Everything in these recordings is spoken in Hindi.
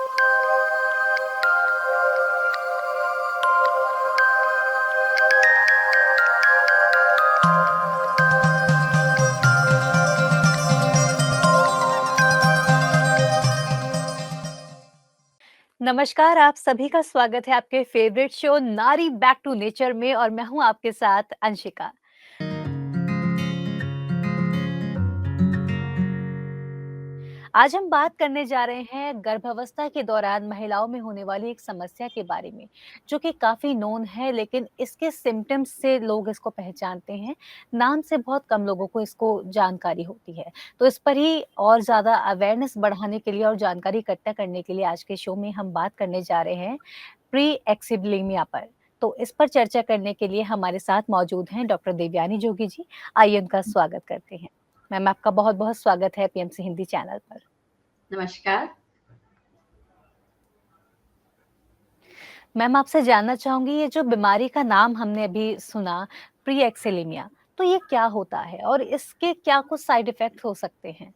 नमस्कार, आप सभी का स्वागत है आपके फेवरेट शो नारी बैक टू नेचर में और मैं हूं आपके साथ अंशिका। आज हम बात करने जा रहे हैं गर्भावस्था के दौरान महिलाओं में होने वाली एक समस्या के बारे में, जो कि काफ़ी नोन है लेकिन इसके सिम्पटम्स से लोग इसको पहचानते हैं, नाम से बहुत कम लोगों को इसको जानकारी होती है। तो इस पर ही और ज़्यादा अवेयरनेस बढ़ाने के लिए और जानकारी इकट्ठा करने के लिए आज के शो में हम बात करने जा रहे हैं प्री एक्सिबलेमिया पर। तो इस पर चर्चा करने के लिए हमारे साथ मौजूद हैं डॉक्टर देवयानी जोगी जी। आइए उनका स्वागत करते हैं। मैम, आपका बहुत-बहुत स्वागत है पीएमसी हिंदी चैनल पर। नमस्कार। मैम, आपसे जानना चाहूँगी ये जो बीमारी का नाम हमने अभी सुना प्री एक्सिलेमिया, तो ये क्या होता है और इसके क्या कुछ साइड इफ़ेक्ट हो सकते हैं?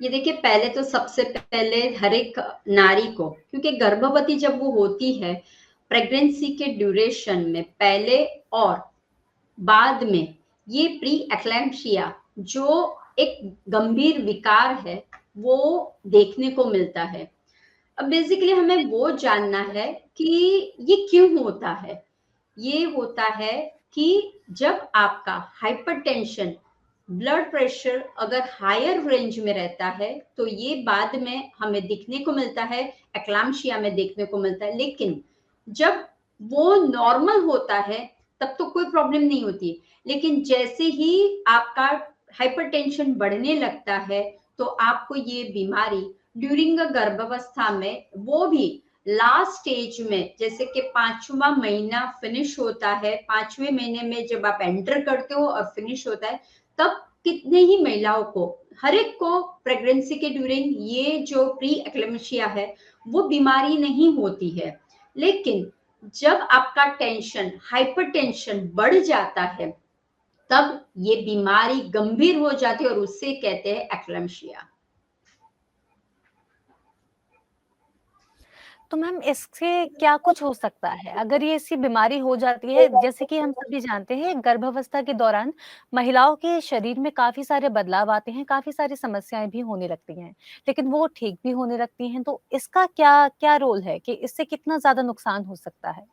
ये देखिए, पहले तो सबसे पहले हर एक नारी को, क्योंकि गर्भवती जब वो होती है, प्रेगनेंसी के ड्यूरेशन में पहले और बाद में ये प्री एक्लैम्प्सिया जो एक गंभीर विकार है, वो देखने को मिलता है। अब बेसिकली हमें वो जानना है कि ये क्यों होता है। ये होता है कि जब आपका हाइपरटेंशन, ब्लड प्रेशर अगर हायर रेंज में रहता है तो ये बाद में हमें दिखने को मिलता है, एक्लाम्शिया में देखने को मिलता है। लेकिन जब वो नॉर्मल होता है तब तो कोई प्रॉब्लम नहीं होती, लेकिन जैसे ही आपका हाइपरटेंशन बढ़ने लगता है तो आपको ये बीमारी ड्यूरिंग गर्भावस्था में, वो भी लास्ट स्टेज में, जैसे कि 5वां महीना फिनिश होता है, 5वें महीने में जब आप एंटर करते हो और फिनिश होता है, तब कितने ही महिलाओं को, हर एक को प्रेगनेंसी के ड्यूरिंग ये जो प्री एक्लेम्शिया है वो बीमारी नहीं होती है। लेकिन जब आपका टेंशन, हाइपरटेंशन बढ़ जाता है तब ये बीमारी गंभीर हो जाती है और उससे कहते हैं एक्लेम्शिया। तो मैम, इससे क्या कुछ हो सकता है? अगर ये ऐसी बीमारी हो जाती है, जैसे कि हम सभी जानते हैं गर्भावस्था के दौरान महिलाओं के शरीर में काफ़ी सारे बदलाव आते हैं, काफ़ी सारी समस्याएँ भी होने लगती हैं, लेकिन वो ठीक भी होने लगती हैं, तो इसका क्या क्या रोल है कि इससे कितना ज़्यादा नुकसान हो सकता है?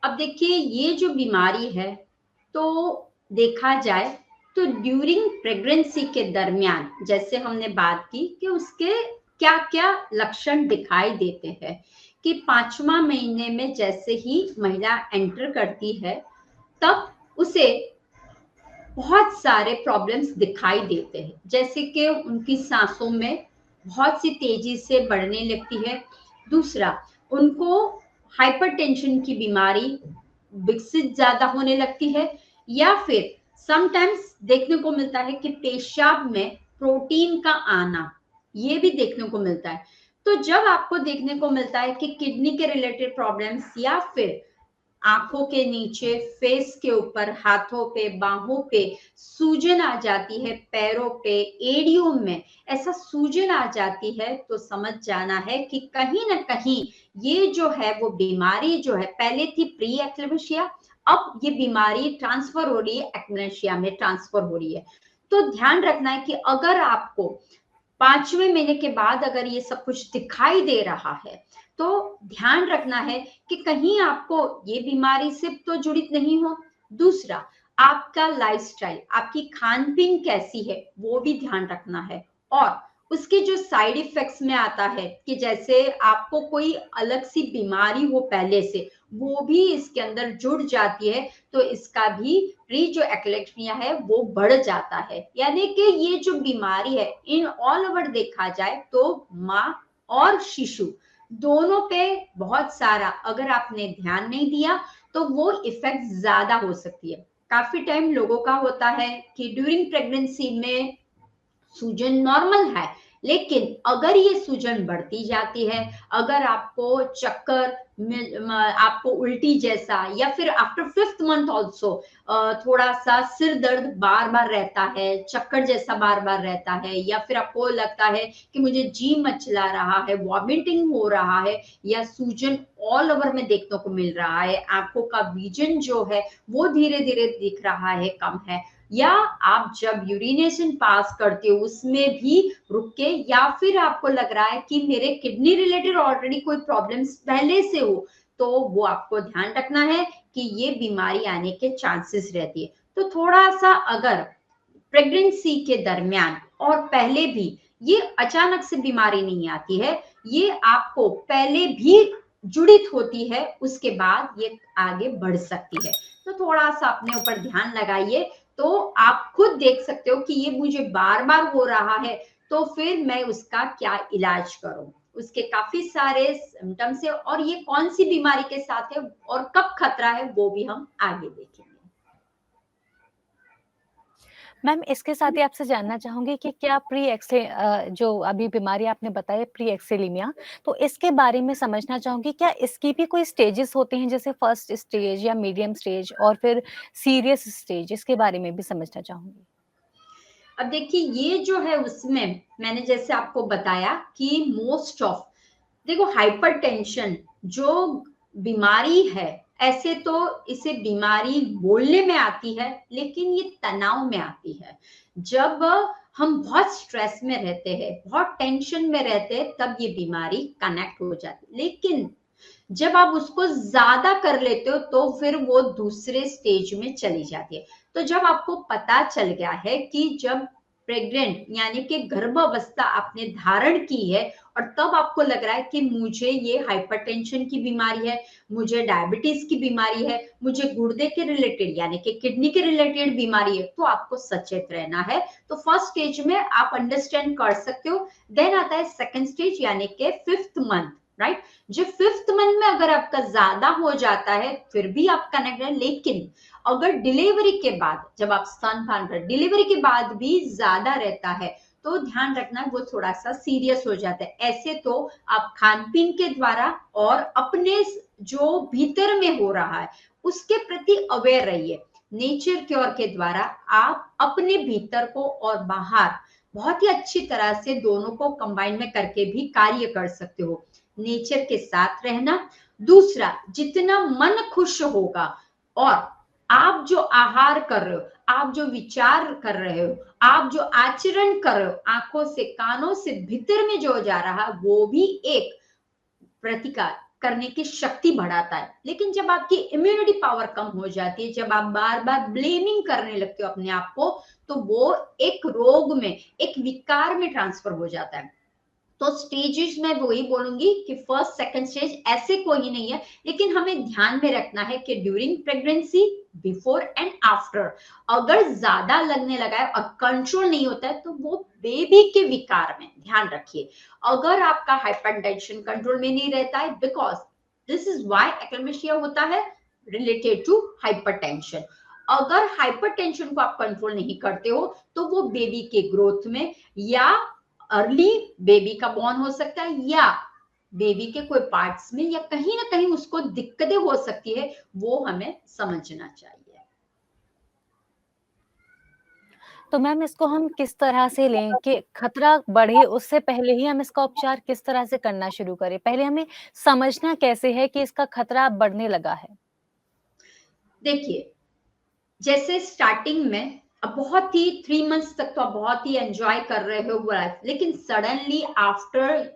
अब देखिए, ये जो बीमारी है, तो देखा जाए तो ड्यूरिंग प्रेगनेंसी के दरमियान, जैसे हमने बात की कि उसके क्या-क्या लक्षण दिखाई देते हैं, कि 5वां महीने में जैसे ही महिला एंटर करती है, तब उसे बहुत सारे प्रॉब्लम्स दिखाई देते हैं, जैसे कि उनकी सांसों में बहुत सी तेजी से बढ़ने लगती है। दूसरा, उनको हाइपरटेंशन की बीमारी विकसित ज्यादा होने लगती है, या फिर समटाइम्स देखने को मिलता है कि पेशाब में प्रोटीन का आना, ये भी देखने को मिलता है। तो जब आपको देखने को मिलता है कि किडनी के रिलेटेड प्रॉब्लम्स, या फिर आंखों के नीचे, फेस के ऊपर, हाथों पे, बाहों पे सूजन आ जाती है, पैरों पे, एड़ियों में ऐसा सूजन आ जाती है, तो समझ जाना है कि कहीं ना कहीं ये जो है वो बीमारी जो है, पहले थी प्री एक्लेम्शिया, अब ये बीमारी ट्रांसफर हो रही है, एक्लेम्शिया में ट्रांसफर हो रही है। तो ध्यान रखना है कि अगर आपको 5वें महीने के बाद अगर ये सब कुछ दिखाई दे रहा है, तो ध्यान रखना है कि कहीं आपको ये बीमारी से तो जुड़ी नहीं हो। दूसरा, आपका लाइफस्टाइल, आपकी खान-पीन कैसी है, वो भी ध्यान रखना है। और उसके जो साइड इफेक्ट्स में आता है कि जैसे आपको कोई अलग सी बीमारी हो पहले से, वो भी इसके अंदर जुड़ जाती है, तो इसका भी प्री जो एक्लेम्शिया है वो बढ़ जाता है। यानी कि ये जो बीमारी है, इन ऑल ओवर देखा जाए तो माँ और शिशु दोनों पे बहुत सारा, अगर आपने ध्यान नहीं दिया तो वो इफेक्ट ज्यादा हो सकती है। काफी टाइम लोगों का होता है कि ड्यूरिंग प्रेगनेंसी में सूजन नॉर्मल है, लेकिन अगर ये सूजन बढ़ती जाती है, अगर आपको चक्कर आपको उल्टी जैसा या फिर आफ्टर 5th मंथ ऑल्सो थोड़ा-सा सिर दर्द बार-बार रहता है, चक्कर जैसा बार-बार रहता है या फिर आपको लगता है कि मुझे जी मचला रहा है, वॉमिटिंग हो रहा है या सूजन ऑल ओवर में देखने को मिल रहा है, आँखों का विजन जो है वो धीरे-धीरे दिख रहा है, कम है या आप जब यूरिनेशन पास करते हो उसमें भी रुक के या फिर आपको लग रहा है कि मेरे किडनी रिलेटेड ऑलरेडी कोई प्रॉब्लम्स पहले से हो, तो वो आपको ध्यान रखना है कि ये बीमारी आने के चांसेस रहती है। तो थोड़ा-सा अगर प्रेगनेंसी के दरमियान और पहले भी ये अचानक से बीमारी नहीं आती है, ये आपको पहले भी जुड़ित होती है, उसके बाद ये आगे बढ़ सकती है। तो थोड़ा-सा अपने ऊपर ध्यान लगाइए, तो आप खुद देख सकते हो कि ये मुझे बार-बार हो रहा है, तो फिर मैं उसका क्या इलाज करूँ? उसके काफ़ी सारे सिम्पटम्स है और ये कौन-सी बीमारी के साथ है और कब खतरा है, वो भी हम आगे देखेंगे। मैम इसके साथ ही आपसे जानना चाहूँगी कि क्या जो अभी बीमारी आपने बताई प्री-एक्सेलेमिया, तो इसके बारे में समझना चाहूँगी क्या इसकी भी कोई स्टेजेस होते हैं जैसे फर्स्ट स्टेज या मीडियम स्टेज और फिर सीरियस स्टेज इसके बारे में भी समझना चाहूँगी? अब देखिए ये जो है उसमें मैंने जैसे आपको बताया कि मोस्ट ऑफ देखो हाइपरटेंशन जो बीमारी है ऐसे तो इसे बीमारी बोलने में आती है लेकिन ये तनाव में आती है जब हम बहुत स्ट्रेस में रहते हैं बहुत टेंशन में रहते हैं तब ये बीमारी कनेक्ट हो जाती है लेकिन जब आप उसको ज्यादा कर लेते हो तो फिर वो दूसरे स्टेज में चली जाती है तो जब आपको पता चल गया है कि जब प्रेग्नेंट यानी कि गर्भावस्था आपने धारण की है और तब आपको लग रहा है कि मुझे ये हाइपरटेंशन की बीमारी है मुझे डायबिटीज की बीमारी है मुझे गुर्दे के रिलेटेड यानी कि किडनी के रिलेटेड बीमारी है तो आपको सचेत रहना है तो फर्स्ट स्टेज में आप अंडरस्टैंड कर सकते हो देन आता है सेकंड स्टेज यानी कि 5th मंथ राइट जो 5th मंथ में अगर आपका ज्यादा हो जाता है फिर भी आप कनेक्ट है लेकिन अगर डिलीवरी के बाद जब आप स्तनपान कर डिलीवरी के बाद भी ज्यादा रहता है तो ध्यान रखना वो थोड़ा सा सीरियस हो जाता है ऐसे तो आप खान पीन के द्वारा और अपने जो भीतर में हो रहा है उसके प्रति अवेयर रहिए नेचर क्योर के द्वारा आप अपने भीतर को और बाहर बहुत ही अच्छी तरह से दोनों को कंबाइन में करके भी कार्य कर सकते हो नेचर के साथ रहना दूसरा जितना मन खुश होगा और आप जो आहार कर रहे हो आप जो विचार कर रहे हो आप जो आचरण कर रहे हो आंखों से कानों से भीतर में जो जा रहा वो भी एक प्रतिकार करने की शक्ति बढ़ाता है लेकिन जब आपकी इम्यूनिटी पावर कम हो जाती है जब आप बार बार ब्लेमिंग करने लगते हो अपने आप को तो वो एक रोग में एक विकार में ट्रांसफर हो जाता है तो स्टेजेस में वही बोलूंगी कि फर्स्ट सेकंड स्टेज ऐसे कोई नहीं है लेकिन हमें ध्यान में रखना है कि during pregnancy before and after अगर ज्यादा लगने लगा है और कंट्रोल नहीं होता है तो वो बेबी के विकार में ध्यान रखिए अगर आपका हाइपरटेंशन कंट्रोल में नहीं रहता है बिकॉज दिस इज व्हाई एक्लेमेशिया होता है रिलेटेड टू हाइपरटेंशन अगर हाइपरटेंशन को आप कंट्रोल नहीं करते हो तो वो बेबी के ग्रोथ में या अर्ली बेबी का बॉर्न हो सकता है या बेबी के कोई पार्ट्स में या कहीं ना कहीं उसको दिक्कतें हो सकती है वो हमें समझना चाहिए तो मैम इसको हम किस तरह से लें कि खतरा बढ़े उससे पहले ही हम इसका उपचार किस तरह से करना शुरू करें? पहले हमें समझना कैसे है कि इसका खतरा अब बढ़ने लगा है? देखिए जैसे स्टार्टिंग में अब बहुत ही 3 मंथ्स तक तो आप बहुत ही एंजॉय कर रहे हो लाइफ लेकिन सडनली आफ्टर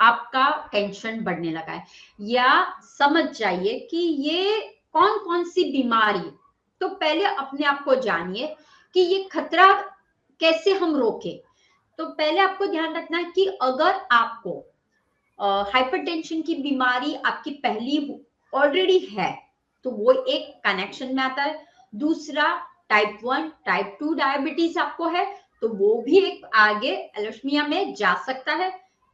आपका टेंशन बढ़ने लगा है या समझ जाइए कि ये कौन कौन सी बीमारी तो पहले अपने आप को जानिए कि ये खतरा कैसे हम रोके तो पहले आपको ध्यान रखना है कि अगर आपको हाइपरटेंशन की बीमारी आपकी पहली ऑलरेडी है तो वो एक कनेक्शन में आता है दूसरा टाइप 1 टाइप 2 डायबिटीज आपको है तो वो भी एक आगे एलोस्मिया में जा सकता है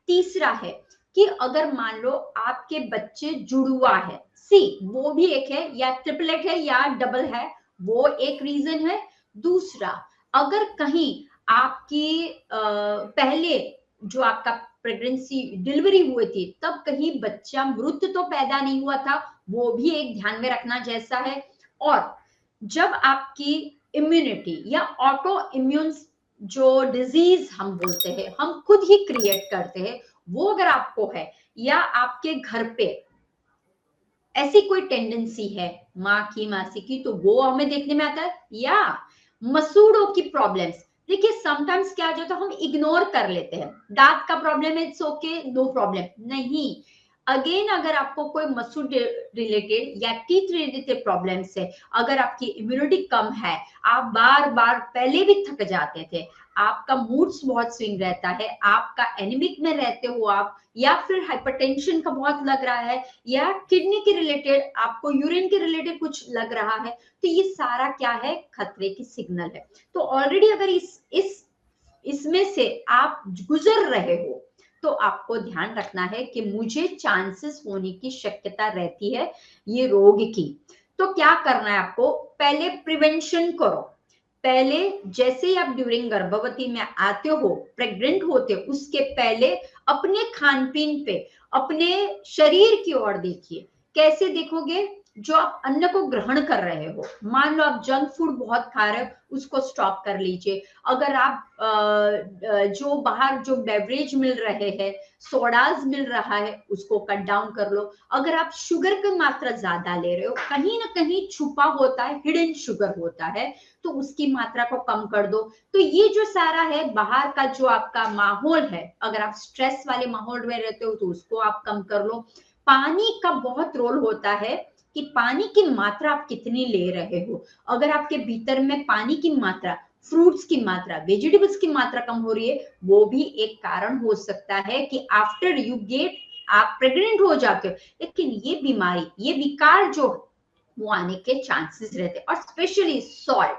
तीसरा है कि अगर मान लो आपके बच्चे जुड़ुआ है सी वो भी एक है या ट्रिपलेट है या डबल है वो एक रीजन है दूसरा अगर कहीं आपकी पहले जो आपका प्रेगनेंसी डिलीवरी हुई थी तब कहीं बच्चा मृत तो पैदा नहीं हुआ था, वो भी एक ध्यान में रखना जैसा है। और जब आपकी इम्यूनिटी या ऑटो इम्यून जो डिजीज हम बोलते हैं, हम खुद ही क्रिएट करते हैं, वो अगर आपको है या आपके घर पे ऐसी कोई टेंडेंसी है माँ की मासी की, तो वो हमें देखने में आता है। या मसूड़ों की प्रॉब्लम्स, देखिए समटाइम्स क्या हो जाता है, हम इग्नोर कर लेते हैं, दांत का प्रॉब्लम है, इट्स ओके, नो प्रॉब्लम नहीं। अगेन अगर आपको कोई मसूड़ रिलेटेड या टीथ रिलेटेड प्रॉब्लम्स है, अगर आपकी इम्यूनिटी कम है, आप बार बार पहले भी थक जाते थे, आपका मूड्स बहुत स्विंग रहता है, आपका एनीमिक में रहते हो आप, या फिर हाइपरटेंशन का बहुत लग रहा है, या किडनी के रिलेटेड आपको यूरिन के रिलेटेड कुछ लग रहा है, तो ये सारा क्या है, खतरे की सिग्नल है। तो ऑलरेडी अगर इसमें से आप गुजर रहे हो, तो आपको ध्यान रखना है कि मुझे चांसेस होने की शक्यता रहती है ये रोग की। तो क्या करना है आपको, पहले प्रिवेंशन करो। पहले जैसे ही आप ड्यूरिंग गर्भवती में आते हो, प्रेग्नेंट होते हो, उसके पहले अपने खान पीन पे, अपने शरीर की ओर देखिए। कैसे देखोगे, जो आप अन्न को ग्रहण कर रहे हो, मान लो आप जंक फूड बहुत खा रहे हो, उसको स्टॉप कर लीजिए। अगर आप जो बाहर जो बेवरेज मिल रहे हैं, सोडाज मिल रहा है, उसको कट डाउन कर लो। अगर आप शुगर की मात्रा ज्यादा ले रहे हो, कहीं ना कहीं छुपा होता है, हिडन शुगर होता है, तो उसकी मात्रा को कम कर दो। तो ये जो सारा है बाहर का जो आपका माहौल है, अगर आप स्ट्रेस वाले माहौल में रहते हो तो उसको आप कम कर लो। पानी का बहुत रोल होता है कि पानी की मात्रा आप कितनी ले रहे हो। अगर आपके भीतर में पानी की मात्रा, फ्रूट्स की मात्रा, वेजिटेबल्स की मात्रा कम हो रही है, वो भी एक कारण हो सकता है कि आफ्टर यू गेट आप प्रेग्नेंट हो जाते हो, लेकिन ये बीमारी, ये विकार जो वो आने के चांसेस रहते हैं। और स्पेशली सॉल्ट,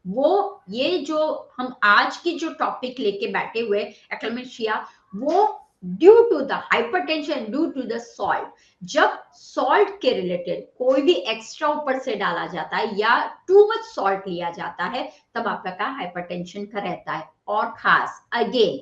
वो ये जो हम आज की जो टॉपिक लेके बैठे हुए एक्लेमेशिया, वो due to the hypertension, due to the salt. जब सॉल्ट के रिलेटेड कोई भी एक्स्ट्रा ऊपर से डाला जाता है या टू मच सॉल्ट लिया जाता है, तब आपका हाइपरटेंशन का रहता है। और खास अगेन,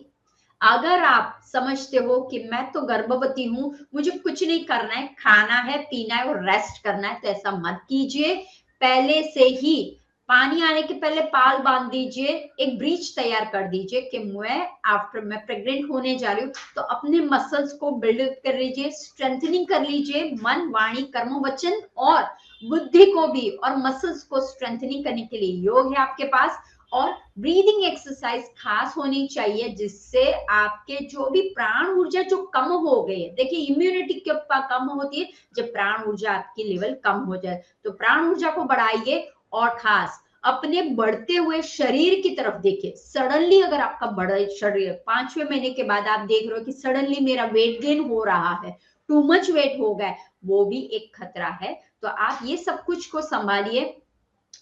अगर आप समझते हो कि मैं तो गर्भवती हूं, मुझे कुछ नहीं करना है, खाना है, पीना है और रेस्ट करना है, तो ऐसा मत कीजिए। पहले से ही पानी आने के पहले पाल बांध दीजिए, एक ब्रीच तैयार कर दीजिए कि मैं प्रेग्नेंट होने जा रही हूँ, तो अपने मसल्स को बिल्ड कर लीजिए, स्ट्रेंथनिंग कर लीजिए, मन वाणी कर्म वचन और बुद्धि को भी, और मसल्स को स्ट्रेंथनिंग करने के लिए योग है आपके पास। और ब्रीदिंग एक्सरसाइज खास होनी चाहिए, जिससे आपके जो भी प्राण ऊर्जा जो कम हो गई है, देखिए इम्यूनिटी कम होती है जब प्राण ऊर्जा आपकी लेवल कम हो जाए, तो प्राण ऊर्जा को बढ़ाइए। और खास अपने बढ़ते हुए शरीर की तरफ देखिए। सडनली अगर आपका बड़ा शरीर 5वें महीने के बाद आप देख रहे हो कि सडनली मेरा वेट गेन हो रहा है, टू मच वेट हो गया, वो भी एक खतरा है। तो आप ये सब कुछ को संभालिए।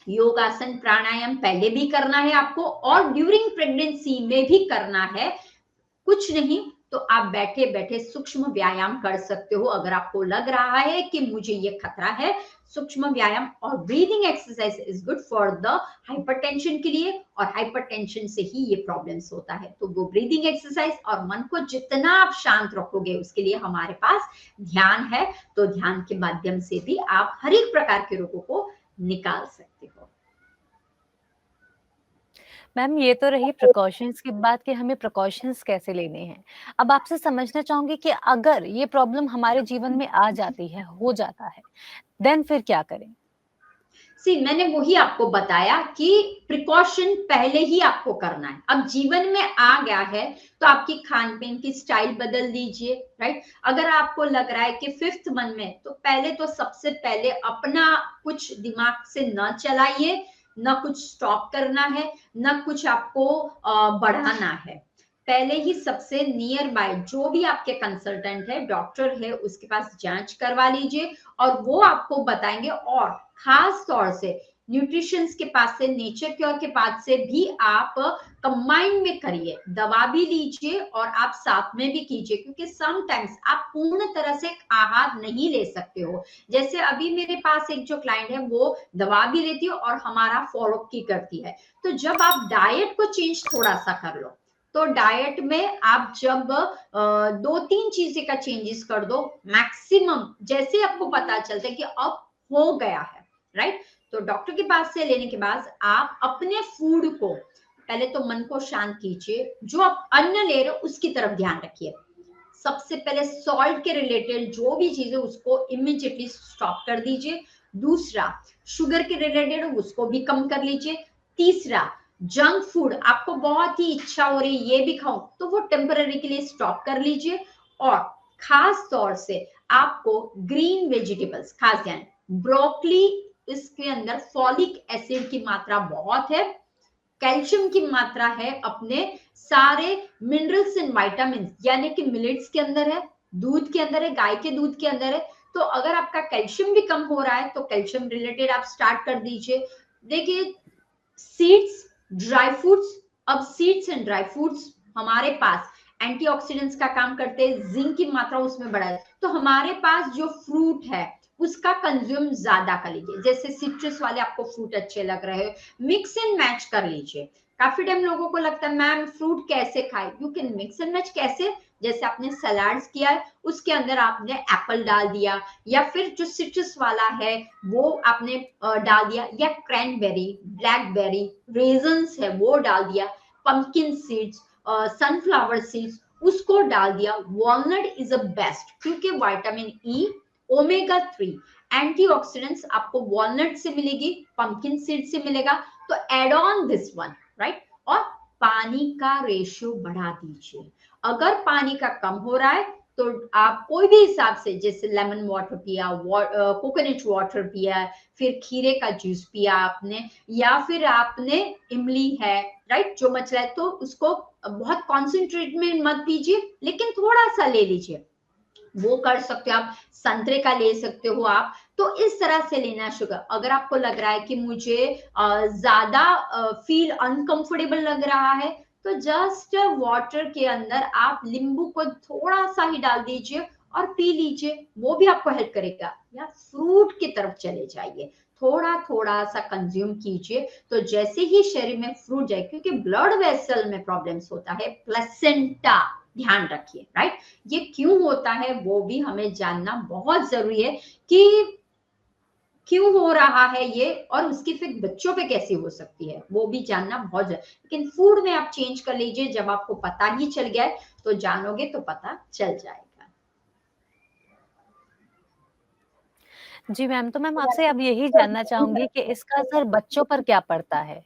योगासन प्राणायाम पहले भी करना है आपको, और ड्यूरिंग प्रेगनेंसी में भी करना है। कुछ नहीं तो आप बैठे बैठे सूक्ष्म व्यायाम कर सकते हो, अगर आपको लग रहा है कि मुझे ये खतरा है। सूक्ष्म व्यायाम और breathing exercise is good for the hypertension के लिए, और हाइपरटेंशन से ही ये प्रॉब्लम्स होता है। तो वो ब्रीदिंग एक्सरसाइज और मन को जितना आप शांत रखोगे, उसके लिए हमारे पास ध्यान है। तो ध्यान के माध्यम से भी आप हर एक प्रकार के रोगों को निकाल सकते हो। मैम, ये तो रही प्रिकॉशंस की बात कि हमें प्रिकॉशंस कैसे लेने हैं। अब आपसे समझना चाहूँगी कि अगर ये प्रॉब्लम हमारे जीवन में आ जाती है, हो जाता है, देन फिर क्या करें? मैंने वही आपको बताया कि प्रिकॉशन पहले ही आपको करना है। अब जीवन में आ गया है तो आपकी खान पीन की स्टाइल बदल दीजिए, राइट। अगर आपको लग रहा है कि 5th मंथ में, तो पहले तो सबसे पहले अपना कुछ दिमाग से न चलाइए, न कुछ स्टॉप करना है, न कुछ आपको बढ़ाना है। पहले ही सबसे नियर बाय जो भी आपके कंसल्टेंट है, डॉक्टर है, उसके पास जांच करवा लीजिए, और वो आपको बताएंगे। और खास तौर से न्यूट्रिशंस के पास से, नेचर क्योर के पास से भी आप कंबाइन में करिए, दवा भी लीजिए और आप साथ में भी कीजिए, क्योंकि समटाइम्स आप पूर्ण तरह से आहार नहीं ले सकते हो। जैसे अभी मेरे पास एक जो क्लाइंट है, वो दवा भी लेती है और हमारा फॉलो की करती है। तो जब आप डाइट को चेंज थोड़ा सा कर लो, तो डाइट में आप जब 2-3 चीजें का चेंजेस कर दो मैक्सिमम, जैसे आपको पता चलता है कि अब हो गया है, राइट, तो डॉक्टर के पास से लेने के बाद आप अपने फूड को पहले तो मन को शांत कीजिए, जो आप अन्न ले रहे हो उसकी तरफ ध्यान रखिए। सबसे पहले सॉल्ट के रिलेटेड जो भी चीज है उसको इमीडिएटली स्टॉप कर दीजिए। दूसरा, शुगर के रिलेटेड उसको भी कम कर लीजिए। तीसरा, जंक फूड आपको बहुत ही इच्छा हो रही है ये भी खाऊं, तो वो टेम्पररी के लिए स्टॉप कर लीजिए। और खास तौर से आपको ग्रीन वेजिटेबल्स खास ध्यान, ब्रोकली, इसके अंदर फॉलिक एसिड की मात्रा बहुत है, कैल्शियम की मात्रा है, अपने सारे मिनरल्स एंड विटामिन यानी कि मिलेट्स के अंदर है, दूध के अंदर है, गाय के दूध के अंदर है। तो अगर आपका कैल्शियम भी कम हो रहा है तो कैल्शियम रिलेटेड आप स्टार्ट कर दीजिए। देखिए, सीड्स, ड्राई फ्रूट्स, अब सीड्स एंड ड्राई फ्रूट्स हमारे पास एंटीऑक्सीडेंट्स का काम करते हैं, जिंक की मात्रा उसमें बढ़ा है, तो हमारे पास जो फ्रूट है उसका कंज्यूम ज्यादा कर लीजिए। जैसे सिट्रस वाले आपको फ्रूट अच्छे लग रहे हैं, मिक्स एंड मैच कर लीजिए। काफी टाइम लोगों को लगता है मैम फ्रूट कैसे खाए, you can mix and match. कैसे? जैसे आपने सलाड्स किया है उसके अंदर आपने एप्पल डाल दिया, या फिर जो सिट्रस वाला है वो आपने डाल दिया, या क्रैनबेरी, ब्लैकबेरी, रेजन्स है वो डाल दिया, पंपकिन सीड्स, सनफ्लावर सीड्स उसको डाल दिया। वॉलनट इज अ बेस्ट, क्योंकि विटामिन ई, ओमेगा 3, एंटीऑक्सीडेंट्स आपको वॉलनट से मिलेगी, पंपकिन सीड से मिलेगा। तो add on this one, right. और पानी का रेशियो बढ़ा दीजिए। अगर पानी का कम हो रहा है तो आप कोई भी हिसाब से, जैसे लेमन वाटर पिया, कोकोनट वाटर पिया, फिर खीरे का जूस पिया आपने, या फिर आपने इमली है, राइट, जो मचला है, तो उसको बहुत कॉन्सेंट्रेट में मत पीजिए, लेकिन थोड़ा सा ले लीजिए, वो कर सकते हो आप। संतरे का ले सकते हो आप। तो इस तरह से लेना शुगर। अगर आपको लग रहा है कि मुझे ज्यादा फील अनकंफर्टेबल लग रहा है, तो जस्ट वाटर के अंदर आप नींबू को थोड़ा सा ही डाल दीजिए और पी लीजिए, वो भी आपको हेल्प करेगा। या फ्रूट की तरफ चले जाइए, थोड़ा थोड़ा सा कंज्यूम कीजिए, तो जैसे ही शरीर में फ्रूट जाए, क्योंकि ब्लड वेसल में प्रॉब्लम्स होता है, प्लेसेंटा ध्यान रखिए, राइट। ये क्यों होता है वो भी हमें जानना बहुत जरूरी है कि क्यों हो रहा है ये, और उसकी इफेक्ट बच्चों पे कैसे हो सकती है वो भी जानना बहुत जरूरी। लेकिन फूड में आप चेंज कर लीजिए, जब आपको पता ही चल गया है तो जानोगे तो पता चल जाएगा। जी मैम, तो मैम आपसे अब यही जानना चाहूंगी कि इसका असर बच्चों पर क्या पड़ता है?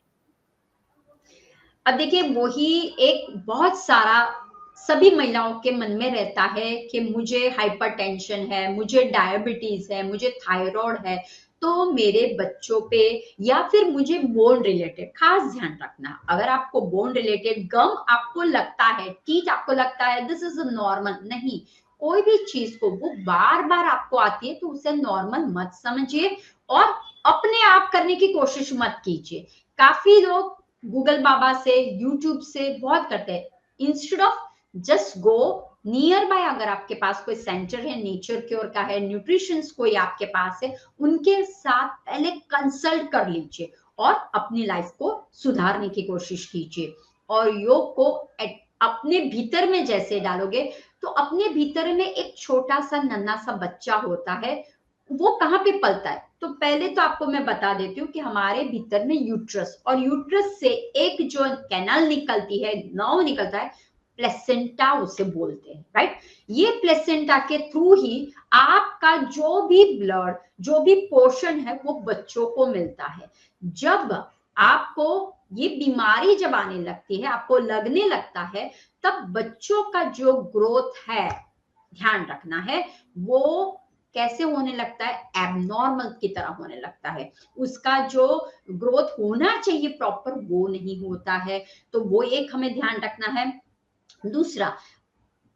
अब देखिए, वही एक बहुत सारा सभी महिलाओं के मन में रहता है कि मुझे हाइपरटेंशन है, मुझे डायबिटीज है, मुझे थायराइड है, तो मेरे बच्चों पे, या फिर मुझे बोन रिलेटेड खास ध्यान रखना। अगर आपको बोन रिलेटेड गम आपको लगता है, टीथ आपको लगता है, दिस इज नॉर्मल नहीं। कोई भी चीज को वो बार बार आपको आती है तो उसे नॉर्मल मत समझिए और अपने आप करने की कोशिश मत कीजिए। काफी लोग गूगल बाबा से, यूट्यूब से बहुत करते हैं। Instead of just go near by, अगर आपके पास कोई सेंटर है, नेचर क्योर का है, न्यूट्रिशंस कोई आपके पास है, उनके साथ पहले कंसल्ट कर लीजिए और अपनी लाइफ को सुधारने की कोशिश कीजिए। और योग को अपने भीतर में जैसे डालोगे, तो अपने भीतर में एक छोटा सा नन्हा सा बच्चा होता है, वो कहाँ पे पलता है? तो पहले तो आपको मैं बता देती हूँ कि हमारे भीतर में यूट्रस, और यूट्रस से एक जो कैनाल निकलती है, नर्व निकलता है, प्लेसेंटा उसे बोलते हैं, राइट। ये प्लेसेंटा के थ्रू ही आपका जो भी ब्लड, जो भी पोर्शन है वो बच्चों को मिलता है। जब आपको ये बीमारी जब आने लगती है, आपको लगने लगता है, तब बच्चों का जो ग्रोथ है, ध्यान रखना है, वो कैसे होने लगता है? एबनॉर्मल की तरह होने लगता है। उसका जो ग्रोथ होना चाहिए प्रॉपर वो नहीं होता है। तो वो एक हमें ध्यान रखना है। दूसरा,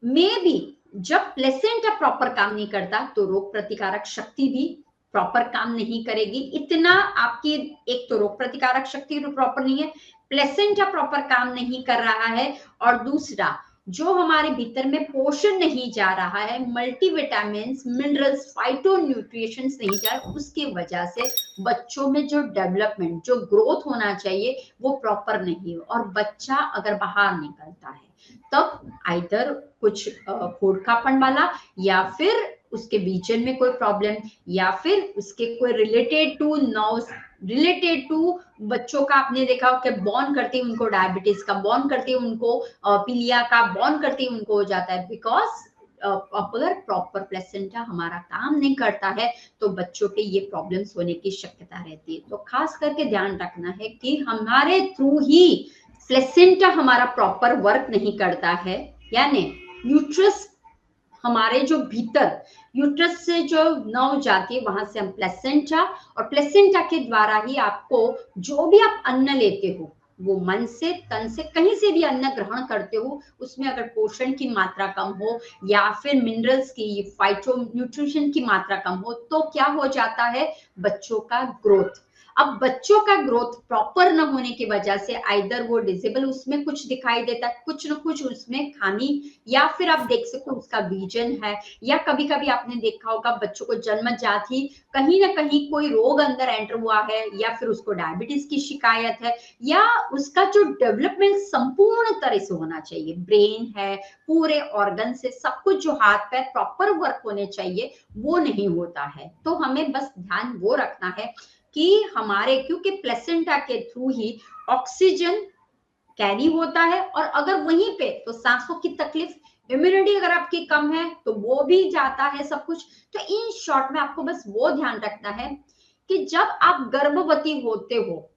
मे बी जब प्लेसेंटा प्रॉपर काम नहीं करता तो रोग प्रतिकारक शक्ति भी प्रॉपर काम नहीं करेगी। इतना आपकी, एक तो रोग प्रतिकारक शक्ति प्रॉपर नहीं है, प्लेसेंटा प्रॉपर काम नहीं कर रहा है, और दूसरा जो हमारे भीतर में पोषण नहीं जा रहा है, मल्टीविटामिन्स, मिनरल्स, फाइटोन्यूट्रिशंस नहीं जा रहा, उसकी वजह से बच्चों में जो डेवलपमेंट, जो ग्रोथ होना चाहिए वो प्रॉपर नहीं हो, और बच्चा अगर बाहर निकलता है तब आइदर कुछ फोड़खापन वाला, या फिर उसके विजन में कोई प्रॉब्लम, या फिर उसके कोई related to nerves, related to बच्चों का आपने देखा हो कि बॉर्न करते ही उनको डायबिटीज का, बॉर्न करते ही उनको पीलिया का, बॉर्न करते ही उनको हो जाता है, बिकॉज अगर प्रॉपर प्लेसेंटा हमारा काम नहीं करता है तो बच्चों पे ये प्रॉब्लम्स होने की शक्यता रहती है। तो खास करके ध्यान रखना है कि हमारे थ्रू ही प्लेसेंटा हमारा प्रॉपर वर्क नहीं करता है, यानी यूट्रस, हमारे जो भीतर यूट्रस से जो नर्व जाती है वहां से हम प्लेसेंटा, और प्लेसेंटा के द्वारा ही आपको जो भी आप अन्न लेते हो, वो मन से, तन से, कहीं से भी अन्न ग्रहण करते हो, उसमें अगर पोषण की मात्रा कम हो या फिर मिनरल्स की, फाइटो न्यूट्रिशन की मात्रा कम हो, तो क्या हो जाता है, बच्चों का ग्रोथ। अब बच्चों का ग्रोथ प्रॉपर न होने की वजह से आइदर वो डिसेबल, उसमें कुछ दिखाई देता है, कुछ ना कुछ उसमें खामी, या फिर आप देख सकते हो उसका विजन है, या कभी कभी आपने देखा होगा बच्चों को जन्मजात ही कहीं ना कहीं कोई रोग अंदर एंटर हुआ है, या फिर उसको डायबिटीज की शिकायत है, या उसका जो डेवलपमेंट संपूर्ण तरह से होना चाहिए, ब्रेन है, पूरे ऑर्गन से सब कुछ, जो हाथ पैर प्रॉपर वर्क होने चाहिए वो नहीं होता है। तो हमें बस ध्यान वो रखना है कि हमारे, क्योंकि प्लेसेंटा के थ्रू ही ऑक्सीजन कैरी होता है, और अगर वहीं पे तो सांसों की तकलीफ, इम्यूनिटी अगर आपकी कम है तो वो भी जाता है सब कुछ। तो इन शॉर्ट में आपको बस वो ध्यान रखना है कि जब आप गर्भवती होते हो,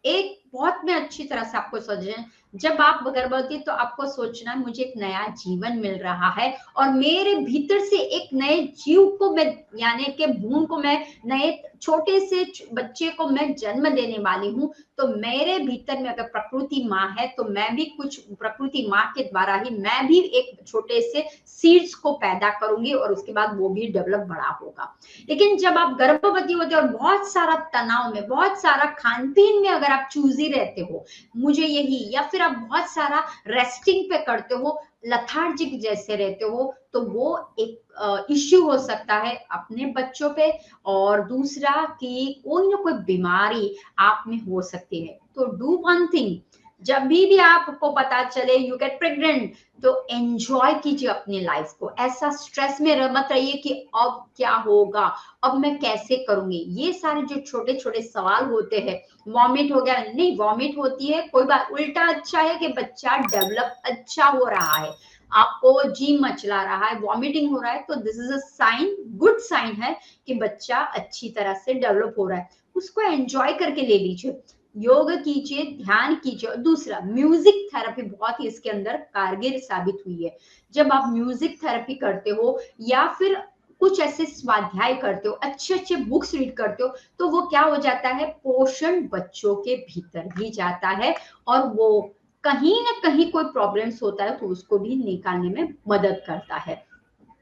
एक बहुत में अच्छी तरह से आपको सोचना, जब आप गर्भवती तो आपको सोचना है मुझे एक नया जीवन मिल रहा है, और मेरे भीतर से एक नए जीव को मैं, यानी कि भ्रूण को मैं, नए छोटे से बच्चे को मैं जन्म देने वाली हूँ। तो मेरे भीतर में अगर प्रकृति माँ है तो मैं भी कुछ प्रकृति माँ के द्वारा ही मैं भी एक छोटे से सीड्स को पैदा करूंगी, और उसके बाद वो भी डेवलप बड़ा होगा। लेकिन जब आप गर्भवती होते हो और बहुत सारा तनाव में, बहुत सारा खान पीन में अगर आप चूजी रहते हो, मुझे यही, या फिर आप बहुत सारा रेस्टिंग पे करते हो, लथार्जिक जैसे रहते हो, तो वो एक इश्यू हो सकता है अपने बच्चों पे, और दूसरा कि कोई ना कोई बीमारी आप में हो सकती है। तो डू वन थिंग, जब भी आपको पता चले यू गेट प्रेग्नेंट, तो एंजॉय कीजिए अपनी लाइफ को, ऐसा स्ट्रेस में मत रहिए कि अब क्या होगा, अब मैं कैसे करूंगी, ये सारे जो छोटे छोटे सवाल होते हैं, वॉमिट हो गया, नहीं वॉमिट होती है कोई बात, उल्टा अच्छा है कि बच्चा डेवलप अच्छा हो रहा है, आपको जी मचला रहा है, वॉमिटिंग हो रहा है, तो this is a sign, good sign है कि बच्चा अच्छी तरह से डेवलप हो रहा है, उसको एंजॉय करके ले लीजिए, योग कीजिए, ध्यान कीजिए। और दूसरा, म्यूजिक थेरेपी बहुत ही इसके अंदर कारगर साबित हुई है। जब आप म्यूजिक थेरेपी करते हो या फिर कुछ ऐसे स्वाध्याय करते हो, अच्छे अच्छे बुक्स रीड करते हो, तो वो क्या हो जाता है, पोषण बच्चों के भीतर भी जाता है, और वो कहीं ना कहीं कोई प्रॉब्लम्स होता है तो उसको भी निकालने में मदद करता है।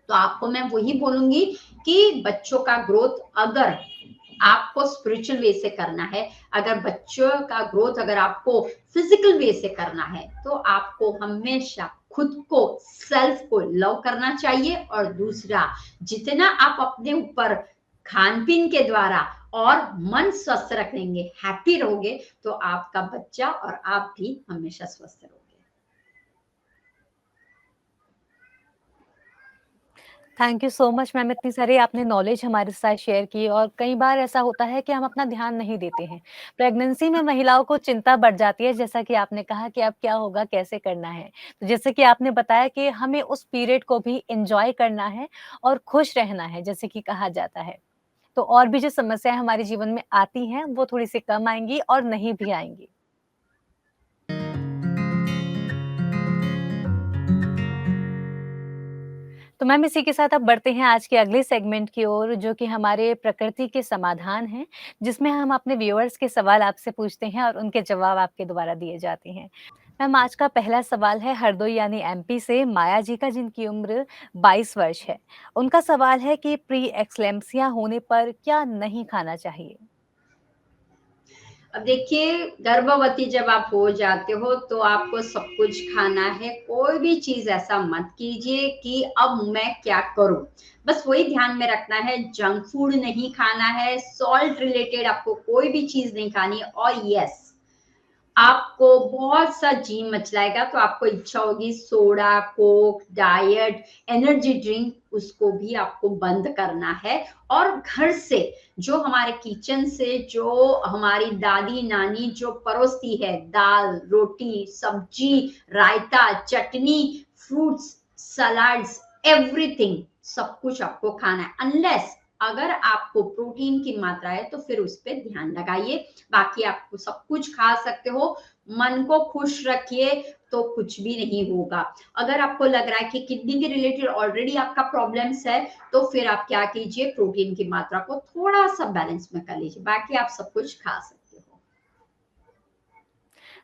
तो आपको मैं वही बोलूंगी कि बच्चों का ग्रोथ अगर आपको स्पिरिचुअल वे से करना है, अगर बच्चों का ग्रोथ अगर आपको फिजिकल वे से करना है, तो आपको हमेशा खुद को, सेल्फ को लव करना चाहिए, और दूसरा, जितना आप अपने ऊपर खान पीन के द्वारा और मन स्वस्थ रखेंगे, हैप्पी रहोगे, तो आपका बच्चा और आप भी हमेशा स्वस्थ रहोगे। Thank you so much ma'am, इतनी सारी आपने नॉलेज हमारे साथ शेयर की। और कई बार ऐसा होता है कि हम अपना ध्यान नहीं देते हैं। प्रेगनेंसी में महिलाओं को चिंता बढ़ जाती है, जैसा कि आपने कहा कि अब क्या होगा, कैसे करना है। तो जैसे कि आपने बताया कि हमें उस पीरियड को भी एन्जॉय करना है और खुश रहना है, जैसे कि कहा जाता है। तो और भी जो समस्याएँ हमारे जीवन में आती हैं, वो थोड़ी-सी कम आएँगी और नहीं भी आएँगी। तो मैम इसी के साथ अब बढ़ते हैं आज के अगले सेगमेंट की ओर, जो कि हमारे प्रकृति के समाधान हैं, जिसमें हम अपने व्यूअर्स के सवाल आपसे पूछते हैं और उनके जवाब आपके द्वारा दिए जाते हैं। मैम आज का पहला सवाल है हरदोई यानी एमपी से माया जी का, जिनकी उम्र 22 वर्ष है। उनका सवाल है कि प्री एक्लेम्पसिया होने पर क्या नहीं खाना चाहिए? अब देखिए, गर्भवती जब आप हो जाते हो तो आपको सब कुछ खाना है, कोई भी चीज़ ऐसा मत कीजिए कि अब मैं क्या करूँ? बस वही ध्यान में रखना है, जंक फूड नहीं खाना है, सॉल्ट रिलेटेड आपको कोई भी चीज़ नहीं खानी है और यस, आपको बहुत सा जी मचलाएगा तो आपको इच्छा होगी soda, Coke, diet, energy drink, उसको भी आपको बंद करना है और घर से जो हमारे किचन से जो हमारी दादी नानी जो परोसती है, दाल, रोटी, सब्जी, रायता, चटनी, फ्रूट्स, सलाड्स, एवरीथिंग, सब कुछ आपको खाना है। अनलेस अगर आपको प्रोटीन की मात्रा है तो फिर उस पे ध्यान लगाइए। बाकी आप सब कुछ खा सकते हो, मन को खुश रखिए तो कुछ भी नहीं होगा। अगर आपको लग रहा है कि किडनी के रिलेटेड ऑलरेडी आपका प्रॉब्लम्स है, तो फिर आप क्या कीजिए, प्रोटीन की मात्रा को थोड़ा सा बैलेंस में कर लीजिए, बाकी आप सब कुछ खा सकते हो।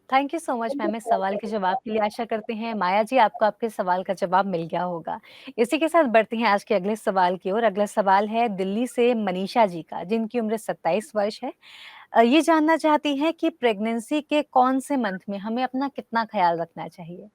Thank you so much ma'am इस सवाल के जवाब के लिए। आशा करते हैं माया जी आपको आपके सवाल का जवाब मिल गया होगा। इसी के साथ बढ़ते हैं आज के अगले सवाल की ओर। अगला सवाल है दिल्ली से मनीषा जी का, जिनकी उम्र 27 वर्ष है। ये जानना चाहती हैं कि प्रेगनेंसी के कौन से मंथ में हमें अपना कितना ख्याल रखना चाहिए?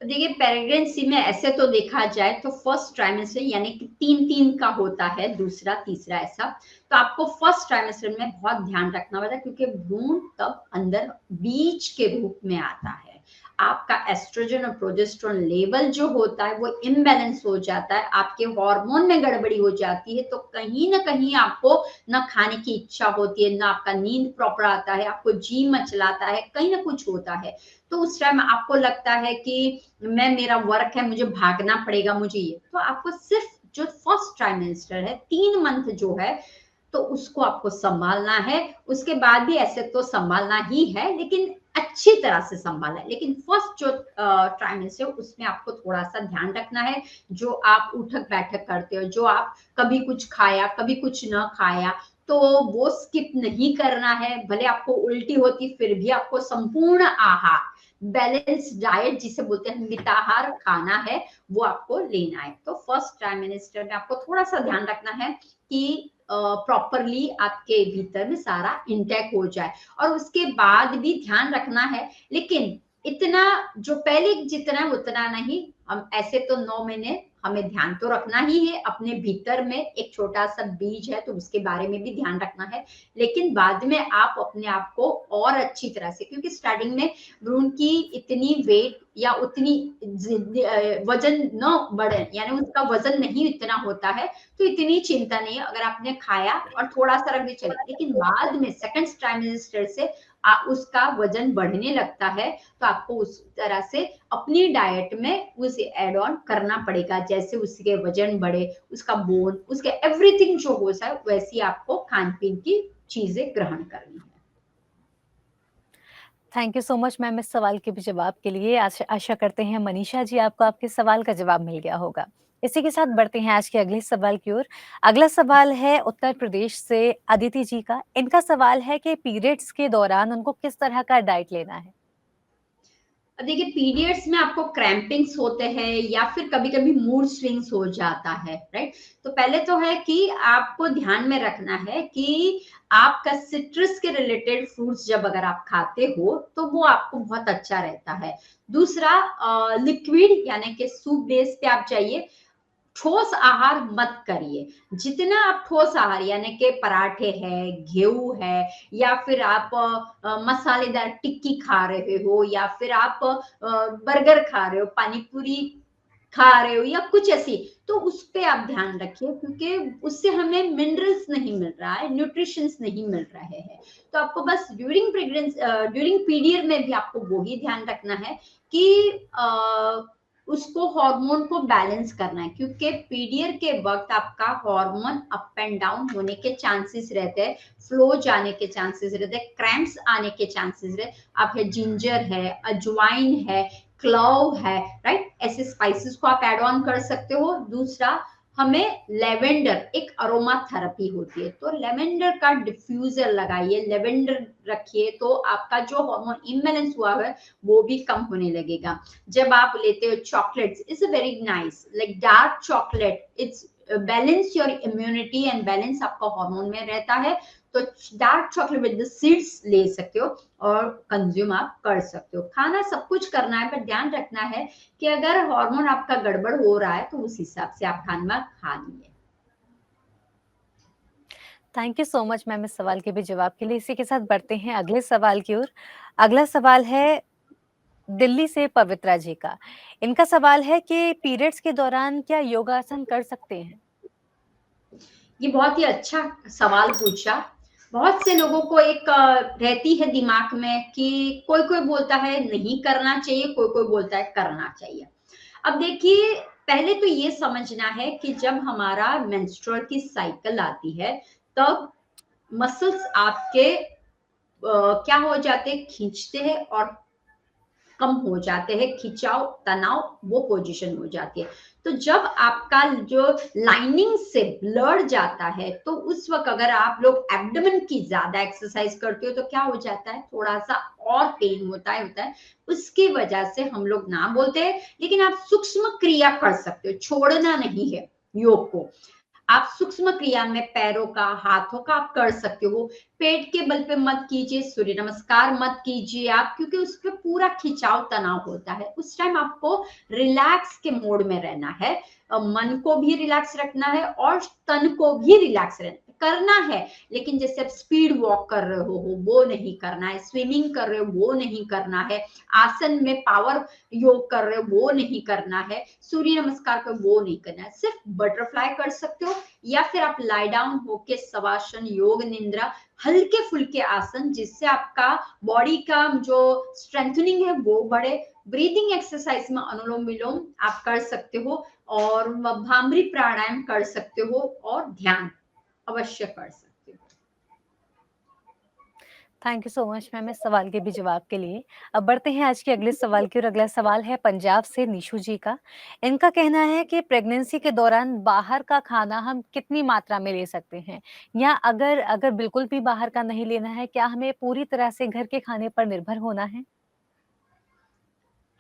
देखिए, प्रेगनेंसी में ऐसे तो देखा जाए तो फर्स्ट ट्राइमेस्टर यानी कि 3-3 का होता है, दूसरा, तीसरा ऐसा। तो आपको फर्स्ट ट्राइमेस्टर में बहुत ध्यान रखना होता है क्योंकि भ्रूण तब अंदर बीज के रूप में आता है। आपका एस्ट्रोजन और प्रोजेस्टेरोन लेवल जो होता है वो इम्बैलेंस हो जाता है, आपके हार्मोन में गड़बड़ी हो जाती है, तो कहीं न कहीं आपको ना खाने की इच्छा होती है, ना आपका नींद प्रॉपर आता है, आपको जी मचलाता है, कहीं ना कुछ होता है। तो उस टाइम आपको लगता है कि मैं मेरा वर्क है, मुझे भागना पड़ेगा, मुझे ये, तो आपको सिर्फ जो फर्स्ट ट्राइमेस्टर है, 3 मंथ जो है, तो उसको आपको संभालना है। उसके बाद भी ऐसे तो संभालना ही है, लेकिन अच्छी तरह से संभाला है। लेकिन फर्स्ट जो ट्राइमेस्टर उसमें आपको थोड़ा सा ध्यान रखना है। जो आप उठक बैठक करते हो, जो आप कभी कुछ खाया कभी कुछ न खाया, तो वो स्किप नहीं करना है। भले आपको उल्टी होती फिर भी आपको संपूर्ण आहार, बैलेंस डाइट जिसे बोलते हैं, मिताहार खाना है, वो आपको लेना है। तो फर्स्ट ट्राइमेस्टर में आपको थोड़ा सा ध्यान रखना है कि प्रॉपरली आपके भीतर में सारा इंटैक्ट हो जाए, और उसके बाद भी ध्यान रखना है, लेकिन इतना जो पहले जितना है उतना नहीं। हम ऐसे तो 9 महीने हमें ध्यान तो रखना ही है, अपने भीतर में एक छोटा सा बीज है तो उसके बारे में भी ध्यान रखना है, लेकिन बाद में आप अपने आप को और अच्छी तरह से, क्योंकि स्टार्टिंग में भ्रूण की इतनी वेट या उतनी वजन न बढ़े, यानी उसका वजन नहीं इतना होता है, तो इतनी चिंता नहीं है। अगर आपने खाया और थोड़ा सा रख भी चले, लेकिन बाद में सेकंड ट्राइमेस्टर से उसका वजन बढ़ने लगता है, तो आपको उस तरह से अपनी डाइट में उसे एड ऑन करना पड़ेगा। जैसे उसके वजन बढ़े, उसका बोन, उसके एवरीथिंग जो हो जाए, वैसी आपको खान पीन की चीजें ग्रहण करनी है। Thank you so much ma'am इस सवाल के भी जवाब के लिए। आशा आशा करते हैं मनीषा जी आपको आपके सवाल का जवाब मिल गया होगा। इसी के साथ बढ़ते हैं आज के अगले सवाल की ओर। अगला सवाल है उत्तर प्रदेश से अदिति जी का। इनका सवाल है कि पीरियड्स के दौरान उनको किस तरह का डाइट लेना है? देखिए, पीरियड्स में आपको क्रैम्पिंग्स होते हैं या फिर कभी-कभी मूड स्विंग्स हो जाता है, राइट? तो पहले तो है कि आपको ध्यान में रखना है कि आपका सिट्रस के रिलेटेड फ्रूट्स जब अगर आप खाते हो, तो वो आपको बहुत अच्छा रहता है। दूसरा, लिक्विड यानी कि सूप बेस पे आप जाइए, ठोस आहार मत करिए। जितना आप ठोस आहार यानी कि पराठे है, गेहूं है, या फिर आप मसालेदार टिक्की खा रहे हो, या फिर आप बर्गर खा रहे हो, पानी पूरी खा रहे हो, या कुछ ऐसी, तो उस पे आप ध्यान रखिए, क्योंकि उससे हमें मिनरल्स नहीं मिल रहा है, न्यूट्रिशंस नहीं मिल रहे हैं। तो आपको बस ड्यूरिंग पीरियड में भी आपको वो ही ध्यान रखना है कि उसको हार्मोन को बैलेंस करना है, क्योंकि पीरियड के वक्त आपका हार्मोन अप एंड डाउन होने के चांसेस रहते हैं, फ्लो जाने के चांसेस रहते हैं, क्रैम्प्स आने के चांसेस रहते हैं। आप है जिंजर है, अजवाइन है, क्लव है, राइट, ऐसे स्पाइसेस को आप ऐड ऑन कर सकते हो। दूसरा, हमें लेवेंडर, एक अरोमा थेरेपी होती है, तो लेवेंडर का डिफ्यूजर लगाइए, लेवेंडर रखिए, तो आपका जो हार्मोन इम्बैलेंस हुआ है वो भी कम होने लगेगा। जब आप लेते हो chocolates, it's very nice, like dark chocolate, it's balance your immunity and balance आपका हार्मोन में रहता है। तो dark chocolate with the seeds ले सकते हो और कंज्यूम आप कर सकते हो। खाना सब कुछ करना है, पर ध्यान रखना है कि अगर हार्मोन आपका गड़बड़ हो रहा है तो उस हिसाब से आप खाना खा लीजिए। Thank you so much ma'am इस सवाल के भी जवाब के लिए। इसी के साथ बढ़ते हैं अगले सवाल की ओर। अगला सवाल है दिल्ली से पवित्रा जी का। इनका सवाल है कि पीरियड्स के दौरान क्या योगासन कर सकते हैं? ये बहुत ही अच्छा सवाल पूछा। बहुत से लोगों को एक रहती है दिमाग में कि कोई-कोई बोलता है नहीं करना चाहिए, कोई-कोई बोलता है करना चाहिए। अब देखिए, पहले तो ये समझना है कि जब हमारा मेंस्ट्रुअल की साइकिल आती है, तब मसल्स आपके क्या हो जाते हैं, खींचते हैं और कम हो जाते हैं, खिंचाव, तनाव, वो पोजीशन हो जाती है। तो जब आपका जो लाइनिंग से ब्लड जाता है, तो उस वक़्त अगर आप लोग एब्डोमेन की ज़्यादा एक्सरसाइज करते हो, तो क्या हो जाता है, थोड़ा-सा और पेन होता है। उसकी वजह से हम लोग ना बोलते हैं, लेकिन आप सूक्ष्म क्रिया कर सकते हो, छोड़ना नहीं है योग को। आप सूक्ष्म क्रिया में पैरों का, हाथों का आप कर सकते हो। पेट के बल पे मत कीजिए, सूर्य नमस्कार मत कीजिए आप, क्योंकि उस पे पूरा खिंचाव तनाव होता है। उस टाइम आपको रिलैक्स के मोड में रहना है। मन को भी रिलैक्स रखना है और तन को भी रिलैक्स करना है। लेकिन जैसे आप स्पीड वॉक कर रहे हो वो नहीं करना है, स्विमिंग कर रहे हो वो नहीं करना है, आसन में पावर योग कर रहे हो वो नहीं करना है, सूर्य नमस्कार कर वो नहीं करना है। सिर्फ बटरफ्लाई कर सकते हो, या फिर आप लाई डाउन होके शवासन, योग निंद्रा, हल्के फुल्के आसन, जिससे आपका बॉडी का जो स्ट्रेंथनिंग है वो बढ़े। ब्रीदिंग एक्सरसाइज में अनुलोम विलोम आप कर सकते हो, और भ्रामरी प्राणायाम कर सकते हो, और ध्यान अवश्य कर सकते हो। Thank you so much ma'am इस सवाल के भी जवाब के लिए। अब बढ़ते हैं आज के अगले सवाल की ओर। अगला सवाल है पंजाब से निशु जी का। इनका कहना है कि प्रेगनेंसी के दौरान बाहर का खाना हम कितनी मात्रा में ले सकते हैं? या अगर अगर बिल्कुल भी बाहर का नहीं लेना है, क्या हमें पूरी तरह से घर के खाने पर निर्भर होना है?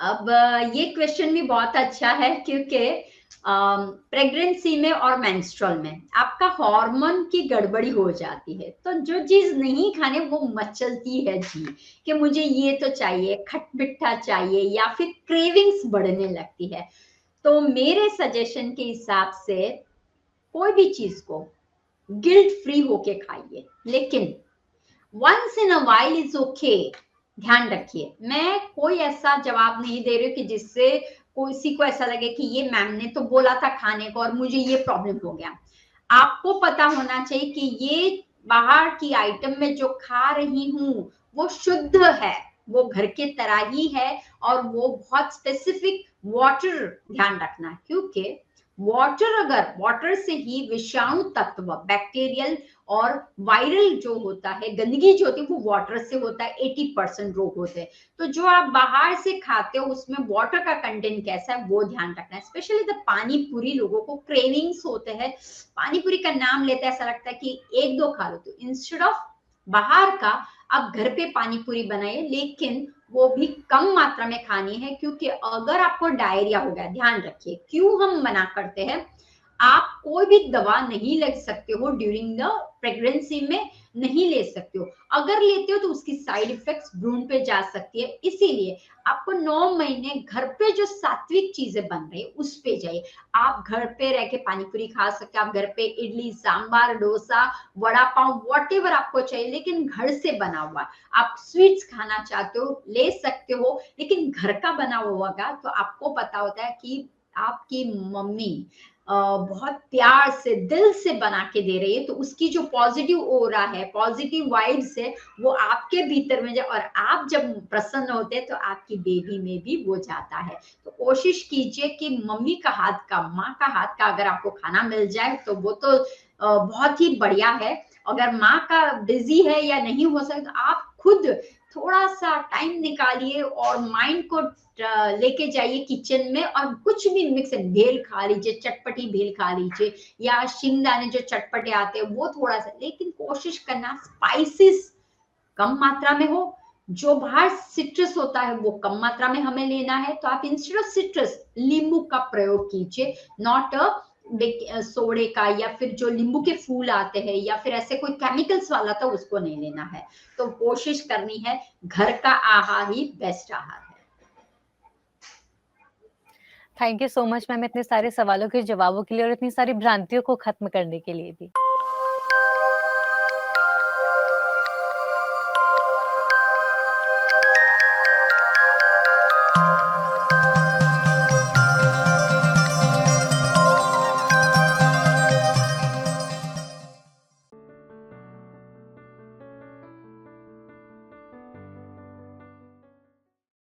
अब ये क्वेश्चन भी बहुत अच्छा है, क्योंकि प्रेगनेंसी में और मेंस्ट्रुअल में आपका हार्मोन की गड़बड़ी हो जाती है, तो जो चीज नहीं खाने वो मचलती है जी, कि मुझे ये तो चाहिए, खटमिठा चाहिए, या फिर क्रेविंग्स बढ़ने लगती है। तो मेरे सजेशन के हिसाब से कोई भी चीज को गिल्ट फ्री होके खाइए, लेकिन once in a while is okay. ध्यान रखिए, मैं कोई ऐसा जवाब नहीं दे रही हूँ कि जिससे किसी को ऐसा लगे कि ये मैम ने तो बोला था खाने को और मुझे ये प्रॉब्लम हो गया। आपको पता होना चाहिए कि ये बाहर की आइटम में जो खा रही हूँ वो शुद्ध है, वो घर के तरह ही है, और वो बहुत स्पेसिफिक वाटर ध्यान रखना है, क्योंकि वाटर से ही विषाणु तत्व, बैक्टीरियल और वायरल जो होता है, गंदगी जो होती है, वो वाटर से होता है। 80% रोग होते हैं। तो जो आप बाहर से खाते हो उसमें वाटर का कंटेंट कैसा है वो ध्यान रखना है। स्पेशली द पानी पूरी, लोगों को क्रेविंग्स होते हैं, पानी पूरी का नाम लेते हैं ऐसा लगता है कि एक दो खा लो। तो इंस्टेड ऑफ बाहर का, आप घर पे पानी पूरी बनाइए, लेकिन वो भी कम मात्रा में खानी है, क्योंकि अगर आपको डायरिया हो गया, ध्यान रखिए क्यों हम मना करते हैं, आप कोई भी दवा नहीं ले सकते हो ड्यूरिंग द प्रेगनेंसी में, नहीं ले सकते हो। अगर लेते हो तो उसकी साइड इफेक्ट्स भ्रूण पे जा सकती है। इसीलिए आपको 9 महीने घर पे जो सात्विक चीजें बन रही है उस पे जाइए। आप घर पे रह के पानी पूरी खा सकते हो, आप घर पे इडली, सांबार, डोसा, वड़ा पाव, व्हाटएवर आपको चाहिए, लेकिन घर से बना हुआ। आप स्वीट्स खाना चाहते हो ले सकते हो, लेकिन घर का बना हुआ का तो आपको पता होता है कि आपकी मम्मी बहुत प्यार से, दिल से बना के दे रही है, तो उसकी जो पॉजिटिव ओरा है, पॉजिटिव वाइब्स है, वो आपके भीतर में जाए, और आप जब प्रसन्न होते हैं तो आपकी बेबी में भी वो जाता है। तो कोशिश कीजिए कि मम्मी का हाथ का, माँ का हाथ का अगर आपको खाना मिल जाए तो वो तो बहुत ही बढ़िया है। अगर माँ का बिजी है या नहीं हो सकता, तो आप खुद थोड़ा सा टाइम निकालिए और माइंड को लेके जाइए किचन में, और कुछ भी मिक्स, भेल खा लीजिए, चटपटी भेल खा लीजिए, या शिंगदाने जो चटपटे आते हैं वो थोड़ा सा, लेकिन कोशिश करना स्पाइसेस कम मात्रा में हो। जो बाहर सिट्रस होता है वो कम मात्रा में हमें लेना है, तो आप इंस्टेड ऑफ सिट्रस नींबू का प्रयोग कीजिए, नॉट अ सोडे का या फिर जो नींबू के फूल आते हैं या फिर ऐसे कोई केमिकल्स वाला तो उसको नहीं लेना है। तो कोशिश करनी है घर का आहार ही बेस्ट आहार है। Thank you so much ma'am इतने सारे सवालों के जवाबों के लिए और इतनी सारी भ्रांतियों को खत्म करने के लिए भी।